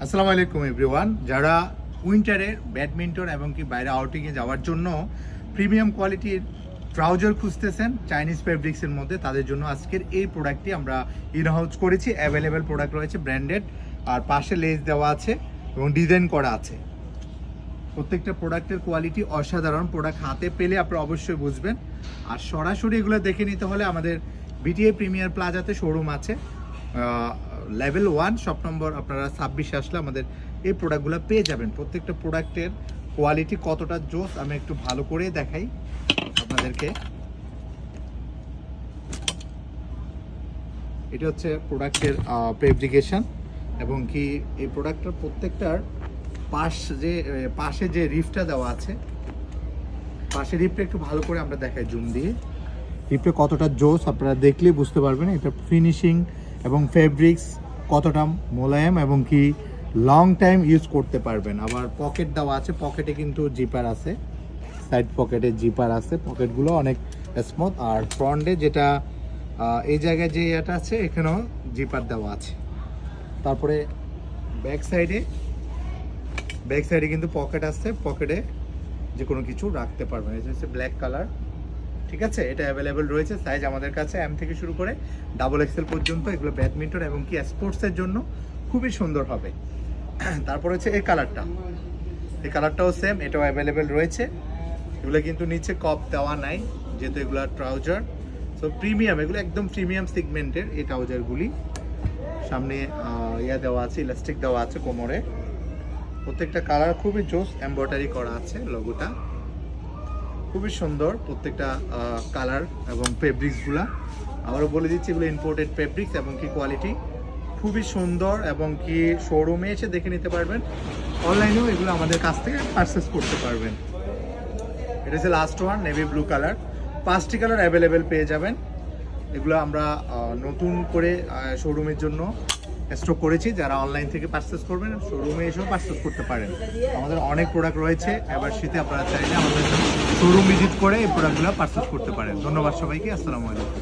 আসসালামু আলাইকুম এভরিওয়ান। যারা উইন্টারের ব্যাডমিন্টন এবং কি বাইরে আউটিংয়ে যাওয়ার জন্য প্রিমিয়াম কোয়ালিটির ট্রাউজার খুঁজতেছেন চাইনিজ ফেব্রিক্সের মধ্যে, তাদের জন্য আজকের এই প্রোডাক্টটি আমরা ইনহাউস করেছি। অ্যাভেলেবেল প্রোডাক্ট রয়েছে, ব্র্যান্ডেড, আর পাশে লেস দেওয়া আছে এবং ডিজাইন করা আছে। প্রত্যেকটা প্রোডাক্টের কোয়ালিটি অসাধারণ। প্রোডাক্ট হাতে পেলে আপনারা অবশ্যই বুঝবেন। আর সরাসরি এগুলো দেখে নিতে হলে আমাদের বিটিএ প্রিমিয়ার প্লাজাতে শোরুম আছে, লেভেল 1 শপ নম্বর আপনারা 26 আসলে আমাদের এই প্রোডাক্টগুলো পেয়ে যাবেন। প্রত্যেকটা প্রোডাক্টের কোয়ালিটি কতটা জোস আমি একটু ভালো করে দেখাই আপনাদেরকে। এটা হচ্ছে প্রোডাক্টের ফেব্রিকেশন এবং কি এই প্রোডাক্টটার প্রত্যেকটার পাশে যে রিফটা দেওয়া আছে, পাশে রিফটা একটু ভালো করে আমরা দেখাই জুম দিয়ে। রিফটা কতটা জোস আপনারা দেখলেই বুঝতে পারবেন। এটা ফিনিশিং এবং ফেব্রিক্স কতটা মোলায়েম এবং কি লং টাইম ইউজ করতে পারবেন। আবার পকেট দেওয়া আছে, পকেটে কিন্তু জিপার আছে, সাইড পকেটে জিপার আছে, পকেটগুলো অনেক স্মুথ। আর ফ্রন্টে যেটা এই জায়গায় যে এটা আছে এখানেও জিপার দেওয়া আছে। তারপরে ব্যাক সাইডে কিন্তু পকেট আছে, পকেটে যে কোনো কিছু রাখতে পারবেন। এটা হচ্ছে ব্ল্যাক কালার, ঠিক আছে। এটা অ্যাভেলেবেল রয়েছে সাইজ আমাদের কাছে এম থেকে শুরু করে XXL পর্যন্ত। এগুলো ব্যাডমিন্টন এবং কি স্পোর্টসের জন্য খুবই সুন্দর হবে। তারপর হচ্ছে এই কালারটাও সেম, এটাও অ্যাভেলেবেল রয়েছে। এগুলো কিন্তু নিচে কপ দেওয়া নাই, যেহেতু এগুলো ট্রাউজার, সো প্রিমিয়াম, এগুলো একদম প্রিমিয়াম সেগমেন্টের এই ট্রাউজারগুলি। সামনে দেওয়া আছে, ইলাস্টিক দেওয়া আছে কোমরে। প্রত্যেকটা কালার খুবই জোস, এমব্রয়ডারি করা আছে, লোগোটা খুবই সুন্দর। প্রত্যেকটা কালার এবং ফেব্রিক্সগুলা আবারও বলে দিচ্ছি, এগুলো ইম্পোর্টেড ফেব্রিক্স এবং কি কোয়ালিটি খুবই সুন্দর এবং কি শোরুমে এসে দেখে নিতে পারবেন। অনলাইনেও এগুলো আমাদের কাছ থেকে পারচেস করতে পারবেন। এটা হচ্ছে last one, navy blue colour. 5টি কালার অ্যাভেলেবেল পেয়ে যাবেন। এগুলো আমরা নতুন করে শোরুমের জন্য স্টক করেছি। যারা অনলাইন থেকে পারচেস করবেন শোরুমে এসেও পারচেস করতে পারেন। আমাদের অনেক প্রোডাক্ট রয়েছে, এবার শীতে আপনারা চাইলে আমাদের শোরুম ভিজিট করে এই প্রোডাক্টগুলো পারচেস করতে পারেন। ধন্যবাদ সবাইকে, আসসালামু আলাইকুম।